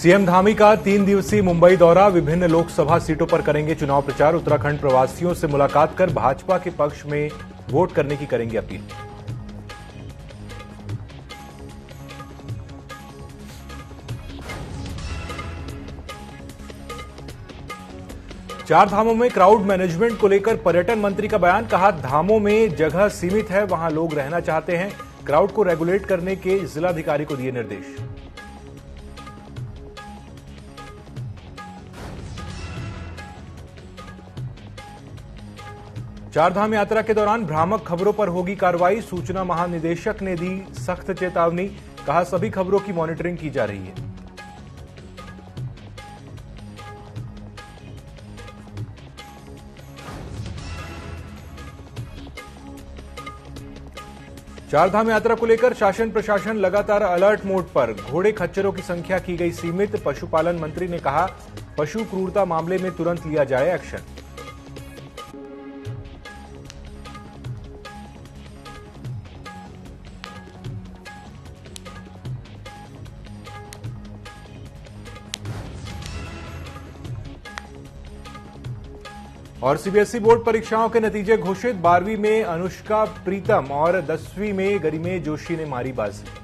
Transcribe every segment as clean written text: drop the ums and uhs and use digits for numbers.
CM Dhami का 3 दिवसीय मुंबई दौरा, विभिन्न लोकसभा सीटों पर करेंगे चुनाव प्रचार। उत्तराखंड प्रवासियों से मुलाकात कर भाजपा के पक्ष में वोट करने की करेंगे अपील। चार धामों में क्राउड मैनेजमेंट को लेकर पर्यटन मंत्री का बयान, कहा धामों में जगह सीमित है, वहां लोग रहना चाहते हैं। क्राउड को रेगुलेट करने के जिलाधिकारी को दिए निर्देश। चारधाम यात्रा के दौरान भ्रामक खबरों पर होगी कार्रवाई, सूचना महानिदेशक ने दी सख्त चेतावनी, कहा सभी खबरों की मॉनिटरिंग की जा रही है। चारधाम यात्रा को लेकर शासन प्रशासन लगातार अलर्ट मोड पर, घोड़े खच्चरों की संख्या की गई सीमित। पशुपालन मंत्री ने कहा पशु क्रूरता मामले में तुरंत लिया जाए एक्शन। और सीबीएसई बोर्ड परीक्षाओं के नतीजे घोषित, 12वीं में अनुष्का प्रीतम और 10वीं में गरिमे जोशी ने मारी बाजी।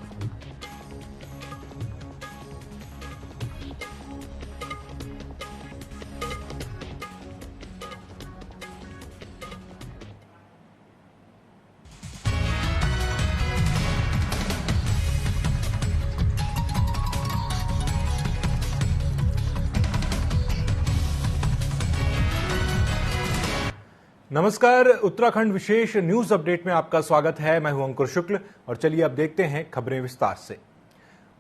नमस्कार, उत्तराखंड विशेष न्यूज अपडेट में आपका स्वागत है। मैं हूं अंकुर शुक्ल और चलिए अब देखते हैं खबरें विस्तार से।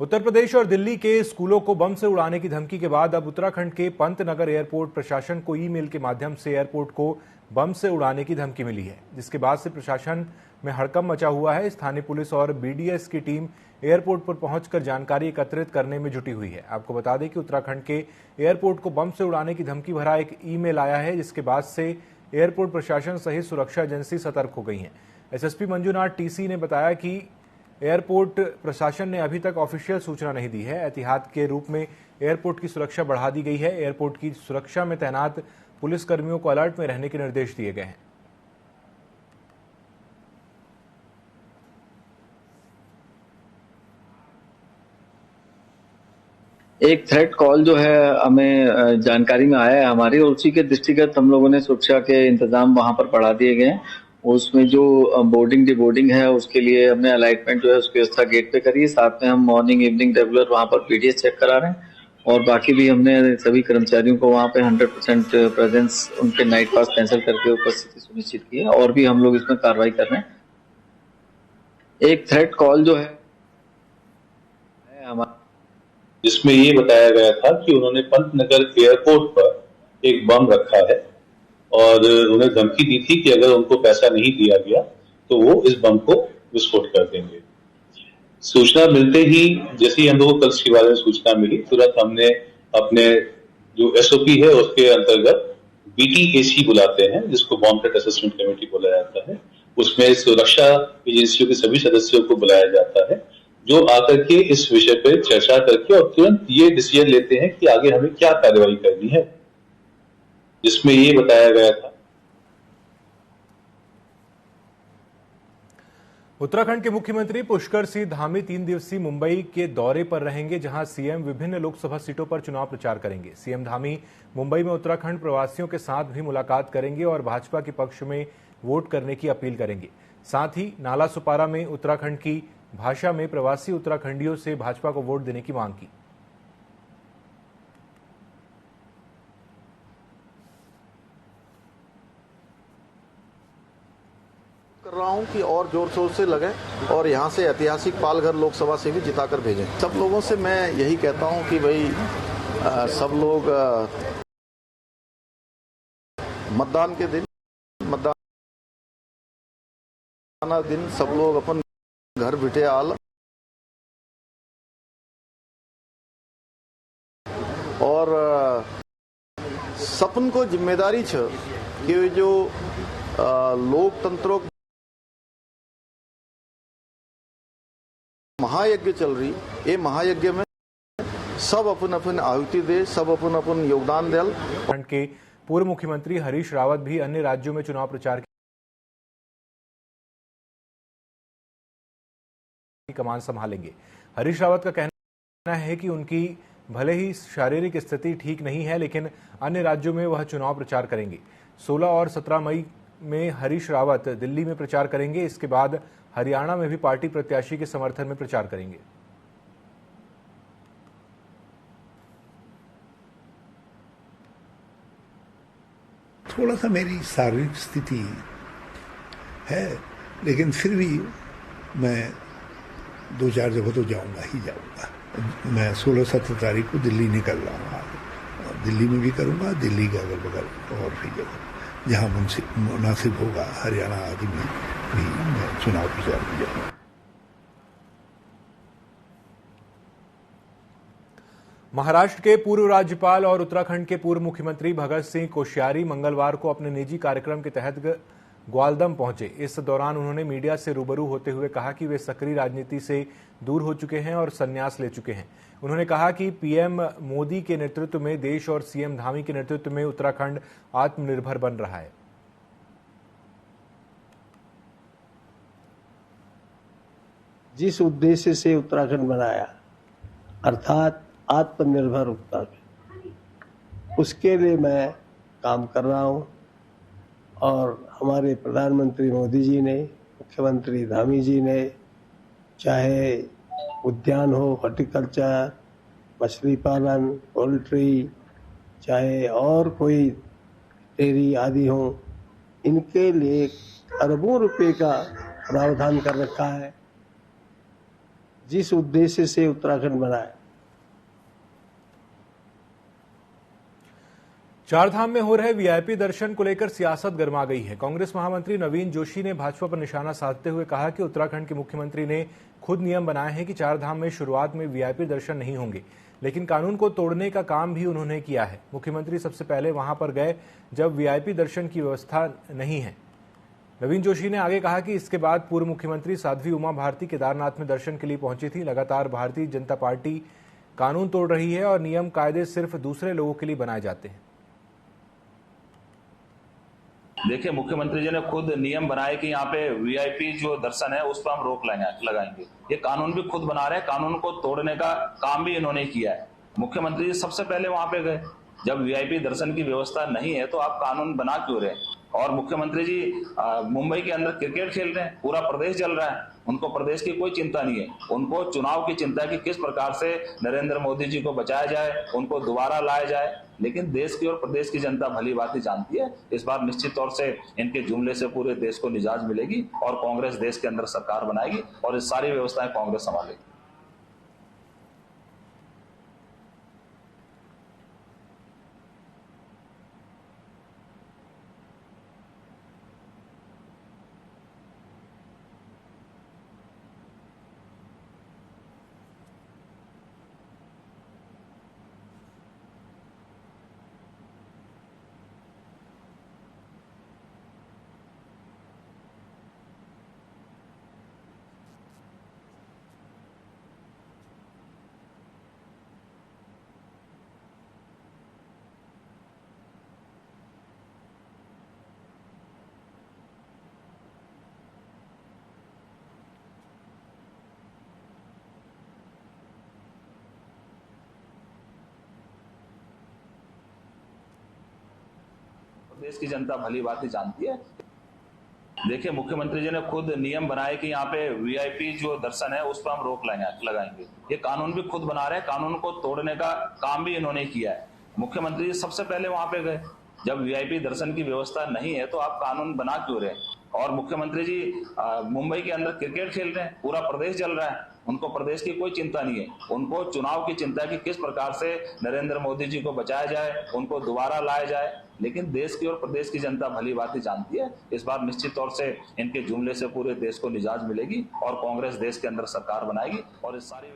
उत्तर प्रदेश और दिल्ली के स्कूलों को बम से उड़ाने की धमकी के बाद अब उत्तराखंड के पंतनगर एयरपोर्ट प्रशासन को ईमेल के माध्यम से एयरपोर्ट को बम से उड़ाने की धमकी मिली है, जिसके बाद से प्रशासन में हड़कंप मचा हुआ है। स्थानीय पुलिस और बीडीएस की टीम एयरपोर्ट पर पहुंचकर जानकारी एकत्रित करने में जुटी हुई है। आपको बता दें कि उत्तराखंड के एयरपोर्ट को बम से उड़ाने की धमकी भरा एक ईमेल आया है, जिसके बाद से एयरपोर्ट प्रशासन सहित सुरक्षा एजेंसी सतर्क हो गई हैं। एसएसपी मंजुनाथ टीसी ने बताया कि एयरपोर्ट प्रशासन ने अभी तक ऑफिशियल सूचना नहीं दी है। एहतियात के रूप में एयरपोर्ट की सुरक्षा बढ़ा दी गई है। एयरपोर्ट की सुरक्षा में तैनात पुलिसकर्मियों को अलर्ट में रहने के निर्देश दिए गए हैं। एक थ्रेट कॉल जो है हमें जानकारी में आया है हमारी, और उसी के दृष्टिगत हम लोगों ने सुरक्षा के इंतजाम वहां पर बढ़ा दिए गए हैं। उसमें जो बोर्डिंग डिबोर्डिंग है उसके लिए हमने अलाइटमेंट जो है उसकी व्यवस्था गेट पे करी है। साथ में हम मॉर्निंग इवनिंग रेगुलर वहां पर पीडीएस चेक करा रहे हैं, और बाकी भी हमने सभी कर्मचारियों को वहां पे 100% प्रेजेंस उनके नाइट पास कैंसिल करके उपस्थिति सुनिश्चित की है। और भी हम लोग इसमें कार्रवाई कर रहे हैं। एक थ्रेट कॉल जो है हमारा, जिसमें ये बताया गया था कि उन्होंने पंतनगर एयरपोर्ट पर एक बम रखा है और उन्हें धमकी दी थी कि अगर उनको पैसा नहीं दिया गया तो वो इस बम को विस्फोट कर देंगे। सूचना मिलते ही, जैसे ही हम लोगों को कल इसके बारे में सूचना मिली, तुरंत हमने अपने जो एसओपी है उसके अंतर्गत बीटीएसी बुलाते हैं, जिसको बॉम्ब थ्रेट असेसमेंट कमेटी बोला जाता है। उसमें सुरक्षा एजेंसियों के सभी सदस्यों को बुलाया जाता है, जो आकर के इस विषय पर चर्चा करके और तुरंत ये डिसीजन लेते हैं कि आगे हमें क्या कार्रवाई करनी है, जिसमें ये बताया गया था। उत्तराखंड के मुख्यमंत्री पुष्कर सिंह धामी 3 दिवसीय मुंबई के दौरे पर रहेंगे, जहां सीएम विभिन्न लोकसभा सीटों पर चुनाव प्रचार करेंगे। सीएम धामी मुंबई में उत्तराखंड प्रवासियों के साथ भी मुलाकात करेंगे और भाजपा के पक्ष में वोट करने की अपील करेंगे। साथ ही नाला सुपारा में उत्तराखंड की भाषा में प्रवासी उत्तराखंडियों से भाजपा को वोट देने की मांग की। कर रहा हूं कि और जोर शोर से लगे और यहां से ऐतिहासिक पालघर लोकसभा से भी जिताकर भेजें। सब लोगों से मैं यही कहता हूं कि भाई सब लोग मतदान के दिन सब लोग अपन घर बिठे आल और सपन को जिम्मेदारी छ कि जो लोकतंत्रों महायज्ञ चल रही, ये महायज्ञ में सब अपन अपन आहुति दे, सब अपन अपन योगदान देल। उत्तराखंड के पूर्व मुख्यमंत्री हरीश रावत भी अन्य राज्यों में चुनाव प्रचार की कमान संभालेंगे। हरीश रावत का कहना है कि उनकी भले ही शारीरिक स्थिति ठीक नहीं है, लेकिन अन्य राज्यों में वह चुनाव प्रचार करेंगे। 16 और 17 मई में हरीश रावत दिल्ली में प्रचार करेंगे। इसके बाद हरियाणा में भी पार्टी प्रत्याशी के समर्थन में प्रचार करेंगे। थोड़ा सा मेरी शारीरिक स्थिति है, लेकिन फिर भी मैं 2-4 जगह तो जाऊंगा ही जाऊंगा। मैं 16-17 तारीख को दिल्ली निकल रहा हूँ। दिल्ली में भी करूंगा, दिल्ली के अगल बगल और भी जगह जहाँ मुनासिब होगा, हरियाणा आदि में भी मैं चुनाव प्रचार में जाऊंगा। महाराष्ट्र के पूर्व राज्यपाल और उत्तराखंड के पूर्व मुख्यमंत्री भगत सिंह कोश्यारी मंगलवार को अपने निजी कार्यक्रम के तहत ग्वालदम पहुंचे। इस दौरान उन्होंने मीडिया से रूबरू होते हुए कहा कि वे सक्रिय राजनीति से दूर हो चुके हैं और संन्यास ले चुके हैं। उन्होंने कहा कि पीएम मोदी के नेतृत्व में देश और सीएम धामी के नेतृत्व में उत्तराखंड आत्मनिर्भर बन रहा है। जिस उद्देश्य से उत्तराखंड बनाया, अर्थात आत्मनिर्भर उत्तराखंड, उसके लिए मैं काम कर रहा हूं। और हमारे प्रधानमंत्री मोदी जी ने, मुख्यमंत्री धामी जी ने, चाहे उद्यान हो, हॉर्टिकल्चर, मछली पालन, पोल्ट्री, चाहे और कोई डेयरी आदि हो, इनके लिए अरबों रुपए का प्रावधान कर रखा है। जिस उद्देश्य से उत्तराखंड बना है। चारधाम में हो रहे वीआईपी दर्शन को लेकर सियासत गर्मा गई है। कांग्रेस महामंत्री नवीन जोशी ने भाजपा पर निशाना साधते हुए कहा कि उत्तराखंड के मुख्यमंत्री ने खुद नियम बनाए हैं कि चारधाम में शुरुआत में वीआईपी दर्शन नहीं होंगे, लेकिन कानून को तोड़ने का काम भी उन्होंने किया है। मुख्यमंत्री सबसे पहले वहां पर गए जब वीआईपी दर्शन की व्यवस्था नहीं है। नवीन जोशी ने आगे कहा कि इसके बाद पूर्व मुख्यमंत्री साध्वी उमा भारती केदारनाथ में दर्शन के लिए पहुंची थी। लगातार भारतीय जनता पार्टी कानून तोड़ रही है और नियम कायदे सिर्फ दूसरे लोगों के लिए बनाए जाते हैं। देखिए, मुख्यमंत्री जी ने खुद नियम बनाए कि यहाँ पे वीआईपी जो दर्शन है उस पर हम रोक लगाएंगे। ये कानून भी खुद बना रहे हैं, कानून को तोड़ने का काम भी इन्होंने किया है। मुख्यमंत्री जी सबसे पहले वहां पे गए जब वीआईपी दर्शन की व्यवस्था नहीं है, तो आप कानून बना क्यों रहे हैं? और मुख्यमंत्री जी मुंबई के अंदर क्रिकेट खेल रहे हैं, पूरा प्रदेश जल रहा है, उनको प्रदेश की कोई चिंता नहीं है। उनको चुनाव की चिंता है कि किस प्रकार से नरेंद्र मोदी जी को बचाया जाए, उनको दोबारा लाया जाए। लेकिन देश की और प्रदेश की जनता भली भांति जानती है, इस बार निश्चित तौर से इनके जुमले से पूरे देश को निजात मिलेगी और कांग्रेस देश के अंदर सरकार बनाएगी और ये सारी व्यवस्थाएं कांग्रेस संभालेगी। देश की जनता भली भांति जानती है। देखिए, मुख्यमंत्री जी ने खुद नियम बनाए कि यहाँ पे वीआईपी जो दर्शन है उस पर हम रोक लगाएंगे। ये कानून भी खुद बना रहे हैं, कानून को तोड़ने का काम भी इन्होंने किया है। मुख्यमंत्री जी सबसे पहले वहां पे गए जब वीआईपी दर्शन की व्यवस्था नहीं है, तो आप कानून बना क्यों रहे हैं? और मुख्यमंत्री जी मुंबई के अंदर क्रिकेट खेल रहे हैं, पूरा प्रदेश जल रहा है, उनको प्रदेश की कोई चिंता नहीं है। उनको चुनाव की चिंता है कि किस प्रकार से नरेंद्र मोदी जी को बचाया जाए, उनको दोबारा लाया जाए। लेकिन देश की और प्रदेश की जनता भली भांति जानती है, इस बार निश्चित तौर से इनके जुमले से पूरे देश को निजात मिलेगी और कांग्रेस देश के अंदर सरकार बनाएगी और इस सारी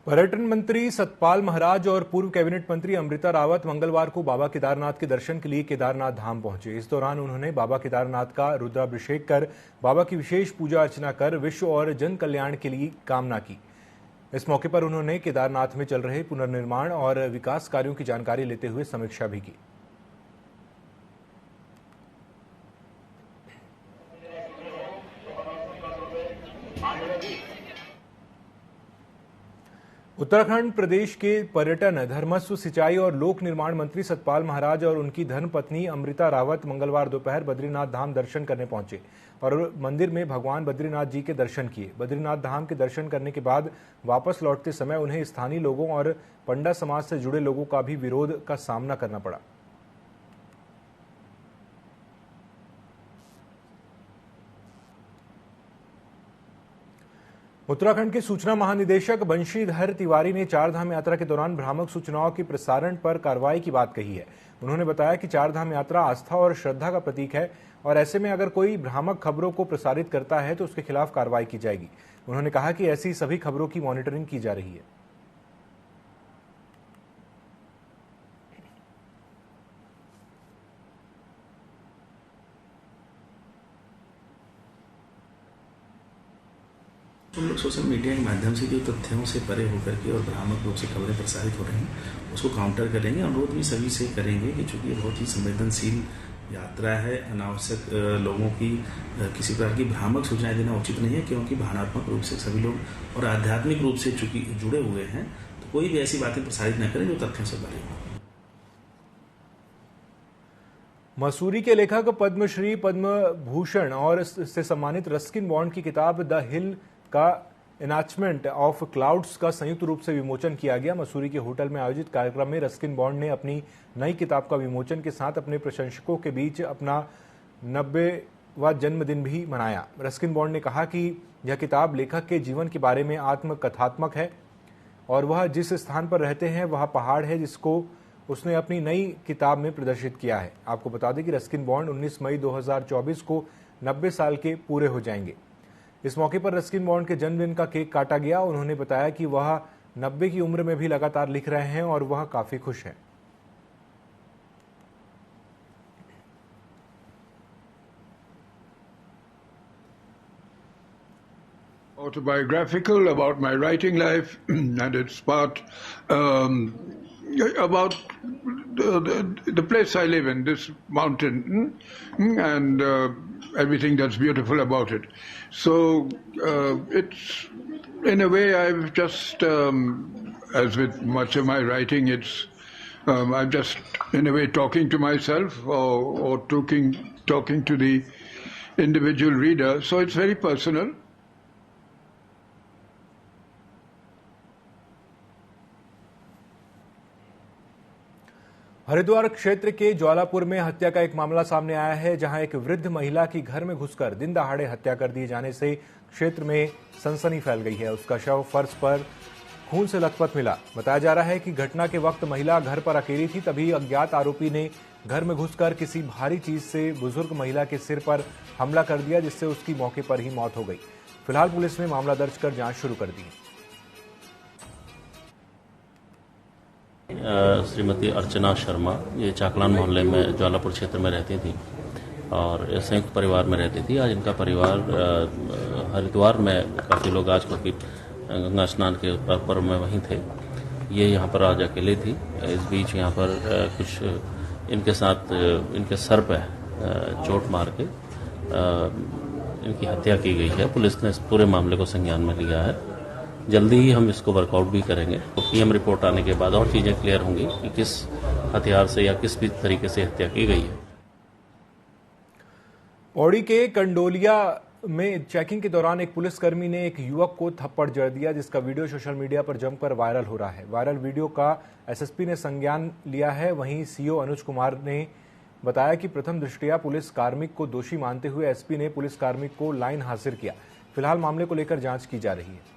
पर्यटन मंत्री सतपाल महाराज और पूर्व कैबिनेट मंत्री अमृता रावत मंगलवार को बाबा केदारनाथ के दर्शन के लिए केदारनाथ धाम पहुंचे। इस दौरान उन्होंने बाबा केदारनाथ का रुद्राभिषेक कर बाबा की विशेष पूजा अर्चना कर विश्व और जन कल्याण के लिए कामना की। इस मौके पर उन्होंने केदारनाथ में चल रहे पुनर्निर्माण और विकास कार्यों की जानकारी लेते हुए समीक्षा भी की। उत्तराखंड प्रदेश के पर्यटन, धर्मस्व, सिंचाई और लोक निर्माण मंत्री सतपाल महाराज और उनकी धर्मपत्नी अमृता रावत मंगलवार दोपहर बद्रीनाथ धाम दर्शन करने पहुंचे और मंदिर में भगवान बद्रीनाथ जी के दर्शन किए। बद्रीनाथ धाम के दर्शन करने के बाद वापस लौटते समय उन्हें स्थानीय लोगों और पंडा समाज से जुड़े लोगों का भी विरोध का सामना करना पड़ा। उत्तराखंड के सूचना महानिदेशक बंशीधर तिवारी ने चारधाम यात्रा के दौरान भ्रामक सूचनाओं के प्रसारण पर कार्रवाई की बात कही है। उन्होंने बताया कि चारधाम यात्रा आस्था और श्रद्धा का प्रतीक है और ऐसे में अगर कोई भ्रामक खबरों को प्रसारित करता है तो उसके खिलाफ कार्रवाई की जाएगी। उन्होंने कहा कि ऐसी सभी खबरों की मॉनिटरिंग की जा रही है। हम लोग सोशल मीडिया के माध्यम से जो तथ्यों से परे होकर के और भ्रामक रूप से खबरें प्रसारित हो रही हैं उसको काउंटर करेंगे। अनुरोध भी सभी से करेंगे कि चूंकि ये बहुत ही संवेदनशील यात्रा है, अनावश्यक लोगों की किसी प्रकार की भ्रामक सूचनाएं देना उचित नहीं है, क्योंकि भावनात्मक रूप से सभी लोग और आध्यात्मिक रूप से चूंकि जुड़े हुए हैं तो कोई भी ऐसी बातें प्रसारित न करें जो तथ्यों से परे हो। मसूरी के लेखक पद्मश्री, पद्म भूषण और से सम्मानित रस्किन बॉन्ड की किताब द हिल का एनॉचमेंट ऑफ क्लाउड्स का संयुक्त रूप से विमोचन किया गया। मसूरी के होटल में आयोजित कार्यक्रम में रस्किन बॉन्ड ने अपनी नई किताब का विमोचन के साथ अपने प्रशंसकों के बीच अपना 90वां जन्मदिन भी मनाया। रस्किन बॉन्ड ने कहा कि यह किताब लेखक के जीवन के बारे में आत्मकथात्मक है और वह जिस स्थान पर रहते हैं वह पहाड़ है जिसको उसने अपनी नई किताब में प्रदर्शित किया है। आपको बता दें कि रस्किन बॉन्ड 19 मई 2024 को 90 साल के पूरे हो जाएंगे। इस मौके पर रस्किन बॉन्ड के जन्मदिन का केक काटा गया। उन्होंने बताया कि वह 90 की उम्र में भी लगातार लिख रहे हैं और वह काफी खुश हैं। Autobiographical about my writing life and its part about the place I live in, this mountain, and everything that's beautiful about it. So it's, in a way, I've just, as with much of my writing, I'm just, in a way, talking to myself or talking to the individual reader. So it's very personal. Haridwar क्षेत्र के ज्वालापुर में हत्या का एक मामला सामने आया है, जहां एक वृद्ध महिला की घर में घुसकर दिन दहाड़े हत्या कर दिए जाने से क्षेत्र में सनसनी फैल गई है। उसका शव फर्श पर खून से लथपथ मिला। बताया जा रहा है कि घटना के वक्त महिला घर पर अकेली थी, तभी अज्ञात आरोपी ने घर में घुसकर किसी भारी चीज से बुजुर्ग महिला के सिर पर हमला कर दिया, जिससे उसकी मौके पर ही मौत हो गई। फिलहाल पुलिस ने मामला दर्ज कर जांच शुरू कर दी है। श्रीमती अर्चना शर्मा ये चाकलान मोहल्ले में ज्वालापुर क्षेत्र में रहती थी और संयुक्त परिवार में रहती थी। आज इनका परिवार हरिद्वार में काफ़ी लोग आज क्योंकि गंगा स्नान के पर्व में वहीं थे, ये यहाँ पर आज अकेले थी। इस बीच यहाँ पर कुछ इनके साथ इनके सर पे चोट मार के इनकी हत्या की गई है। पुलिस ने इस पूरे मामले को संज्ञान में लिया है। जल्दी ही हम इसको वर्कआउट भी करेंगे। तो पीएम रिपोर्ट आने के बाद और चीजें क्लियर होंगी कि किस हथियार से या किस भी तरीके से हत्या की गई है। पौड़ी के कंडोलिया में चेकिंग के दौरान एक पुलिसकर्मी ने एक युवक को थप्पड़ जड़ दिया, जिसका वीडियो सोशल मीडिया पर जमकर वायरल हो रहा है। वायरल वीडियो का एसएसपी ने संज्ञान लिया है। वहीं सीओ अनुज कुमार ने बताया कि प्रथम दृष्टया पुलिस कार्मिक को दोषी मानते हुए एसपी ने पुलिस कार्मिक को लाइन हाजिर किया। फिलहाल मामले को लेकर जांच की जा रही है।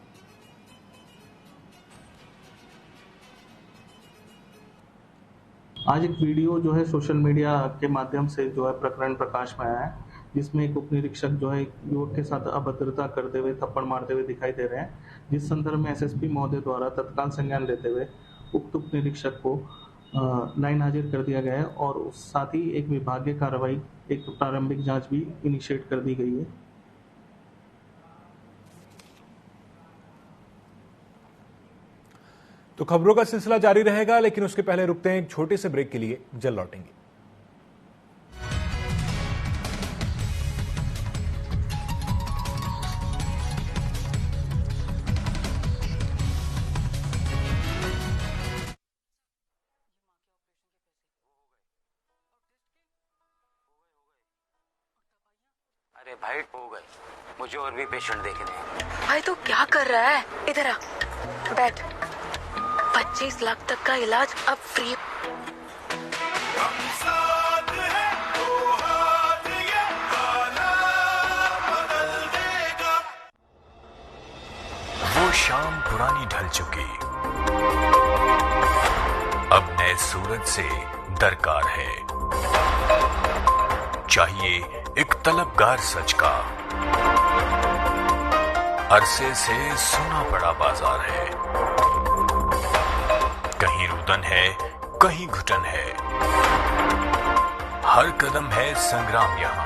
आज एक वीडियो जो है सोशल मीडिया के माध्यम से जो है प्रकरण प्रकाश में आया है, जिसमें एक उप निरीक्षक जो है युवक के साथ अभद्रता करते हुए थप्पड़ मारते हुए दिखाई दे रहे हैं, जिस संदर्भ में एसएसपी महोदय द्वारा तत्काल संज्ञान लेते हुए उक्त उप निरीक्षक को लाइन हाजिर कर दिया गया है और साथ ही एक विभागीय कार्रवाई, एक प्रारंभिक जांच भी इनिशिएट कर दी गई है। तो खबरों का सिलसिला जारी रहेगा, लेकिन उसके पहले रुकते हैं एक छोटे से ब्रेक के लिए, जल्द लौटेंगे। अरे भाई हो गए, मुझे और भी पेशेंट देखने हैं। भाई तू क्या कर रहा है? इधर आ, बैठ। 25 लाख तक का इलाज अब फ्री। वो शाम पुरानी ढल चुकी, अब नए सूरज से दरकार है। चाहिए एक तलबगार सच का, अरसे से सुना पड़ा बाजार है। कहीं रुदन है, कहीं घुटन है, हर कदम है संग्राम यहां।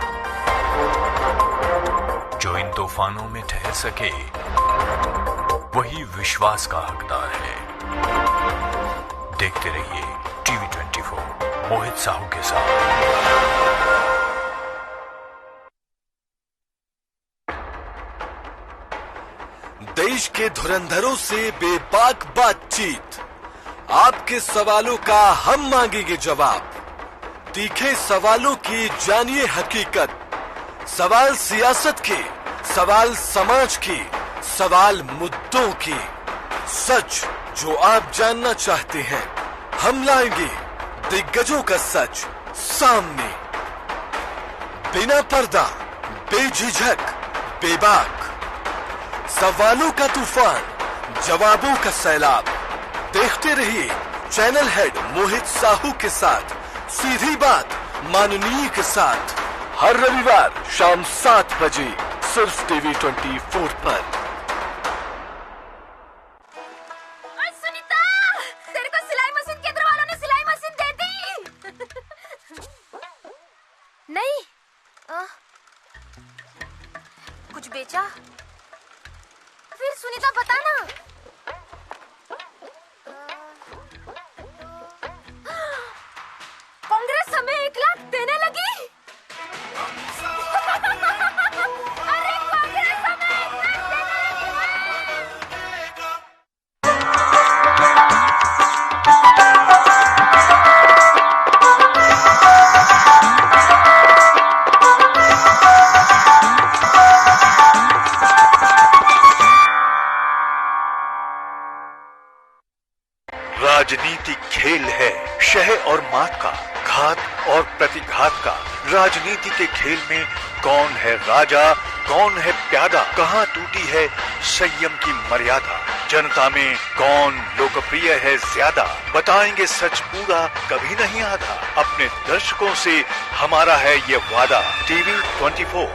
जो इन तूफानों में ठहर सके वही विश्वास का हकदार है। देखते रहिए टीवी 24 मोहित साहू के साथ। देश के धुरंधरों से बेबाक बातचीत, आपके सवालों का हम मांगेंगे जवाब। तीखे सवालों की जानिए हकीकत, सवाल सियासत के, सवाल समाज की, सवाल मुद्दों की। सच जो आप जानना चाहते हैं, हम लाएंगे दिग्गजों का सच सामने। बिना पर्दा, बेझिझक, बेबाक, सवालों का तूफान, जवाबों का सैलाब। देखते रहिए चैनल हेड मोहित साहू के साथ सीधी बात माननीय के साथ, हर रविवार शाम 7 बजे सिर्फ टीवी 24 पर। सुनीता, तेरे को सिलाई मशीन केंद्र वालों ने सिलाई मशीन दे दी। नहीं, कुछ बेचा? फिर सुनीता बता ना। कांग्रेस हमें 1 लाख देने लगी। अरे कांग्रेस हमें 1 लाख देने राजनीति खेल है शह और मात का, घात और प्रतिघात का। राजनीति के खेल में कौन है राजा, कौन है प्यादा, कहां टूटी है संयम की मर्यादा। जनता में कौन लोकप्रिय है ज्यादा, बताएंगे सच पूरा कभी नहीं आधा। अपने दर्शकों से हमारा है ये वादा। टीवी 24।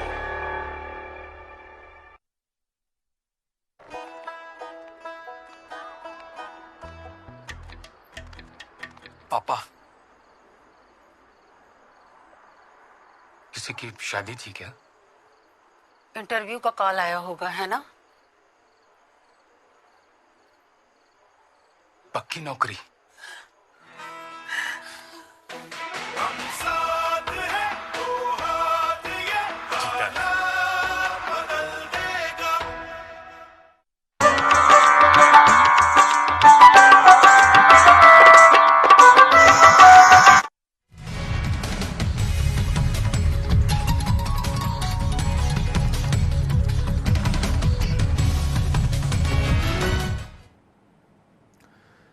पापा, किसी की शादी थी क्या? इंटरव्यू का कॉल आया होगा, है ना? पक्की नौकरी?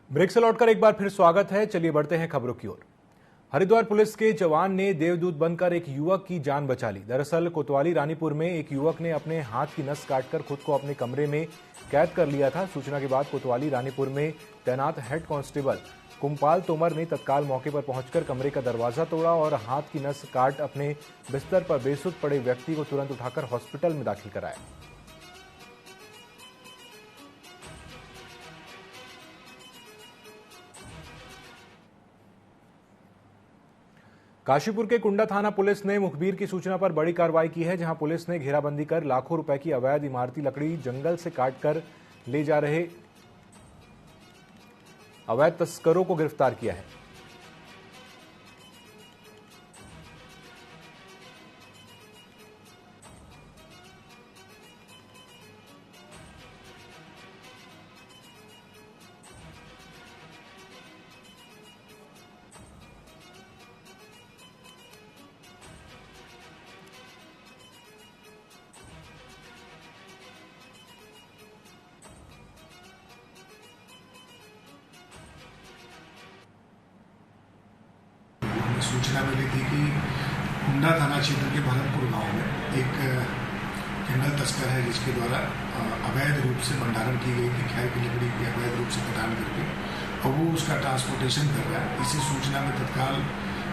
ब्रेक से लौटकर एक बार फिर स्वागत है। चलिए बढ़ते हैं खबरों की ओर। हरिद्वार पुलिस के जवान ने देवदूत बनकर एक युवक की जान बचा ली। दरअसल कोतवाली रानीपुर में एक युवक ने अपने हाथ की नस काटकर खुद को अपने कमरे में कैद कर लिया था। सूचना के बाद कोतवाली रानीपुर में तैनात हेड कांस्टेबल कुमपाल तोमर ने तत्काल मौके पर पहुंचकर कमरे का दरवाजा तोड़ा और हाथ की नस काट अपने बिस्तर पर बेसुध पड़े व्यक्ति को तुरंत उठाकर हॉस्पिटल में दाखिल कराया। काशीपुर के कुंडा थाना पुलिस ने मुखबिर की सूचना पर बड़ी कार्रवाई की है, जहां पुलिस ने घेराबंदी कर लाखों रुपए की अवैध इमारती लकड़ी जंगल से काटकर ले जा रहे अवैध तस्करों को गिरफ्तार किया है। सूचना मिली थी कि कुंडा थाना क्षेत्र के भरतपुर गांव में एक जंगल तस्कर है जिसके द्वारा अवैध रूप से भंडारण की गई थी खाई की लकड़ी की अवैध रूप से कटान करके और वो उसका ट्रांसपोर्टेशन कर रहा है। इसी सूचना में तत्काल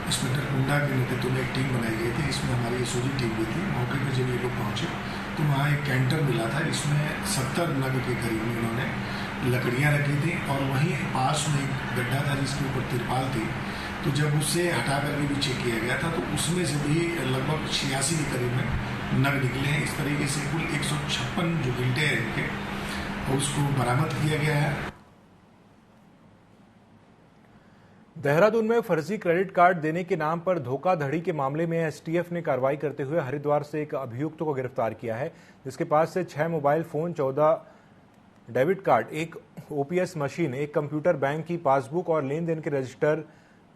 इंस्पेक्टर कुंडा के नेतृत्व में एक टीम बनाई गई थी। इसमें हमारी एसओजी टीम भी थी। मौके पर जब ये लोग पहुंचे तो वहाँ एक कैंटर मिला था, इसमें 70 नग के करीब में उन्होंने लकड़ियाँ रखी थी और वहीं पास में एक गड्ढा था जिसके ऊपर तिरपाल थी। तो जब उससे हटा करके भी चेक किया गया था तो उसमें से भी लगभग 86 के करीब में नग निकले हैं। इस तरीके से कुल 156 जो गिल्टे हैं इनके और उसको बरामद किया गया है। देहरादून में फर्जी क्रेडिट कार्ड देने के नाम पर धोखाधड़ी के मामले में एसटीएफ ने कार्रवाई करते हुए हरिद्वार से एक अभियुक्त को गिरफ्तार किया है, जिसके पास से 6 मोबाइल फोन, 14 डेबिट कार्ड, एक ओपीएस मशीन, एक कंप्यूटर, बैंक की पासबुक और लेन देन के रजिस्टर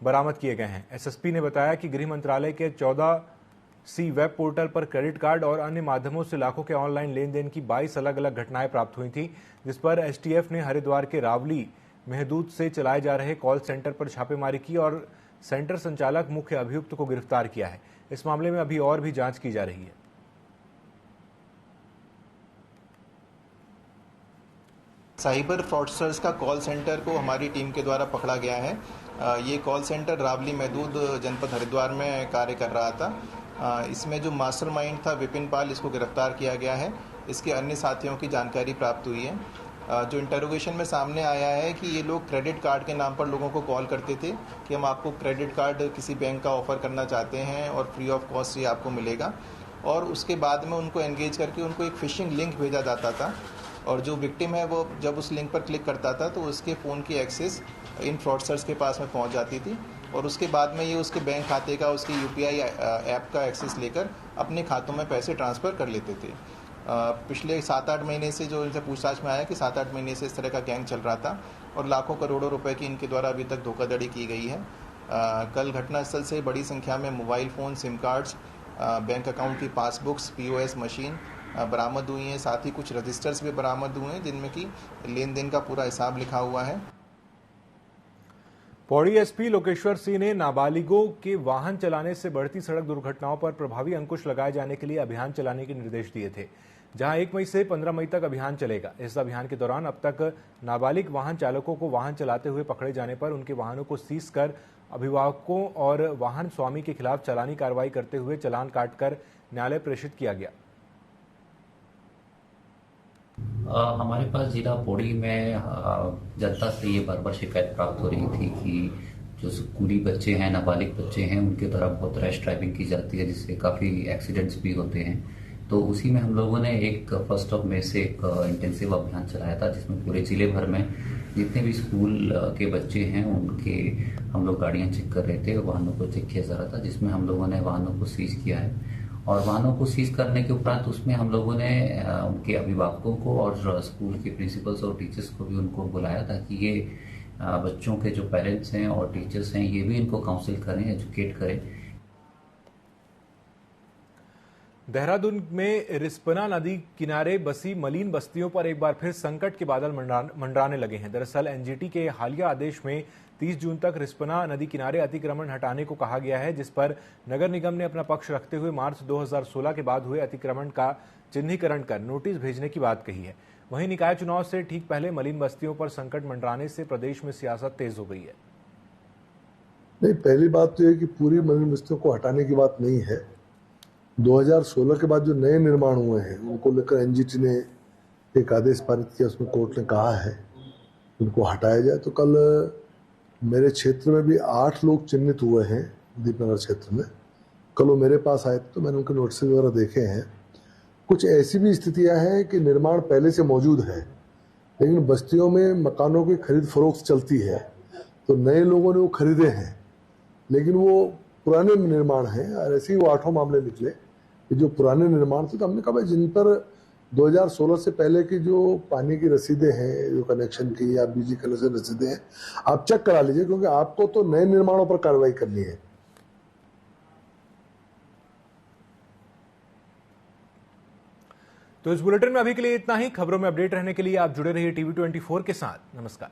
बरामद किए गए हैं। एसएसपी ने बताया कि गृह मंत्रालय के 14C वेब पोर्टल पर क्रेडिट कार्ड और अन्य माध्यमों से लाखों के ऑनलाइन लेन देन की 22 अलग अलग घटनाएं प्राप्त हुई थी, जिस पर एसटीएफ ने हरिद्वार के रावली महदूद से चलाए जा रहे कॉल सेंटर पर छापेमारी की और सेंटर संचालक मुख्य अभियुक्त को गिरफ्तार किया है। इस मामले में अभी और भी जांच की जा रही है। साइबर फ्रॉडस्टर्स का कॉल सेंटर को हमारी टीम के द्वारा पकड़ा गया है। ये कॉल सेंटर रावली महदूद जनपद हरिद्वार में कार्य कर रहा था। इसमें जो मास्टरमाइंड था विपिन पाल, इसको गिरफ्तार किया गया है। इसके अन्य साथियों की जानकारी प्राप्त हुई है। जो इंटरोगेशन में सामने आया है कि ये लोग क्रेडिट कार्ड के नाम पर लोगों को कॉल करते थे कि हम आपको क्रेडिट कार्ड किसी बैंक का ऑफर करना चाहते हैं और फ्री ऑफ कॉस्ट ये आपको मिलेगा, और उसके बाद में उनको एंगेज करके उनको एक फिशिंग लिंक भेजा जाता था और जो विक्टिम है वो जब उस लिंक पर क्लिक करता था तो उसके फ़ोन की एक्सेस इन फ्रॉडस्टर्स के पास में पहुंच जाती थी और उसके बाद में ये उसके बैंक खाते का, उसकी यूपीआई ऐप का एक्सेस लेकर अपने खातों में पैसे ट्रांसफ़र कर लेते थे। पिछले 7-8 महीने से जो इनसे पूछताछ में आया कि 7-8 महीने से इस तरह का गैंग चल रहा था और लाखों करोड़ों रुपए की इनके द्वारा अभी तक धोखाधड़ी की गई है। कल घटनास्थल से बड़ी संख्या में mobile phone, SIM cards, bank account की पासबुक्स, पीओएस मशीन बरामद हुई हैं। साथ ही कुछ रजिस्टर्स भी बरामद हुए हैं जिनमें कि लेन देन का पूरा हिसाब लिखा हुआ है। पौड़ी एसपी लोकेश्वर सिंह ने नाबालिगों के वाहन चलाने से बढ़ती सड़क दुर्घटनाओं पर प्रभावी अंकुश लगाए जाने के लिए अभियान चलाने के निर्देश दिए थे, जहां 1 मई से 15 मई तक अभियान चलेगा। इस अभियान के दौरान अब तक नाबालिग वाहन चालकों को वाहन चलाते हुए पकड़े जाने पर उनके वाहनों को सीज कर अभिभावकों और वाहन स्वामी के खिलाफ चालानी कार्रवाई करते हुए चालान काटकर न्यायालय प्रेषित किया गया। हमारे पास जिला पौड़ी में जनता से ये बार बार शिकायत प्राप्त हो रही थी कि जो स्कूली बच्चे हैं, नाबालिग बच्चे हैं, उनके द्वारा बहुत रैश ड्राइविंग की जाती है जिससे काफ़ी एक्सीडेंट्स भी होते हैं। तो उसी में हम लोगों ने एक 1 मई से एक इंटेंसिव अभियान चलाया था जिसमें पूरे जिले भर में जितने भी स्कूल के बच्चे हैं उनके हम लोग गाड़ियां चेक कर रहे थे, वाहनों को चेक किया जा रहा था, जिसमें हम लोगों ने वाहनों को सीज किया है। और वाहनों को सीज करने के उपरांत उसमें हम लोगों ने उनके अभिभावकों को और स्कूल के प्रिंसिपल्स और टीचर्स को भी उनको बुलाया ताकि ये बच्चों के जो पेरेंट्स हैं और टीचर्स हैं ये भी इनको काउंसिल करें, एजुकेट करें। देहरादून में रिस्पना नदी किनारे बसी मलिन बस्तियों पर एक बार फिर संकट के बादल मंडराने लगे हैं। दरअसल एनजीटी के हालिया आदेश में 30 जून तक रिस्पना नदी किनारे अतिक्रमण हटाने को कहा गया है, जिस पर नगर निगम ने अपना पक्ष रखते हुए मार्च 2016 के बाद हुए अतिक्रमण का चिन्हीकरण कर नोटिस भेजने की बात कही है। वहीं निकाय चुनाव से ठीक पहले मलिन बस्तियों पर संकट मंडराने से प्रदेश में सियासत तेज हो गई है। नहीं, पहली बात तो ये कि पूरी मलिन बस्तियों को हटाने की बात नहीं है। 2016 के बाद जो नए निर्माण हुए हैं उनको लेकर एनजीटी ने एक आदेश पारित किया, उसमें कोर्ट ने कहा है उनको हटाया जाए। तो कल मेरे क्षेत्र में भी 8 लोग चिन्हित हुए हैं दीपनगर क्षेत्र में। कल वो मेरे पास आए तो मैंने उनके नोटिस वगैरह देखे हैं। कुछ ऐसी भी स्थितियां हैं कि निर्माण पहले से मौजूद है, लेकिन बस्तियों में मकानों की खरीद फरोख्त चलती है, तो नए लोगों ने वो खरीदे हैं, लेकिन वो पुराने निर्माण हैं। और ऐसे ही वो 8 मामले निकले कि जो पुराने निर्माण थे। तो हमने कहा भाई जिन पर 2016 से पहले की जो पानी की रसीदें हैं, जो कनेक्शन की या बिजली कनेक्शन रसीदें हैं, आप चेक करा लीजिए, क्योंकि आपको तो नए निर्माणों पर कार्रवाई करनी है। तो इस बुलेटिन में अभी के लिए इतना ही। खबरों में अपडेट रहने के लिए आप जुड़े रहिए TV24 के साथ। नमस्कार।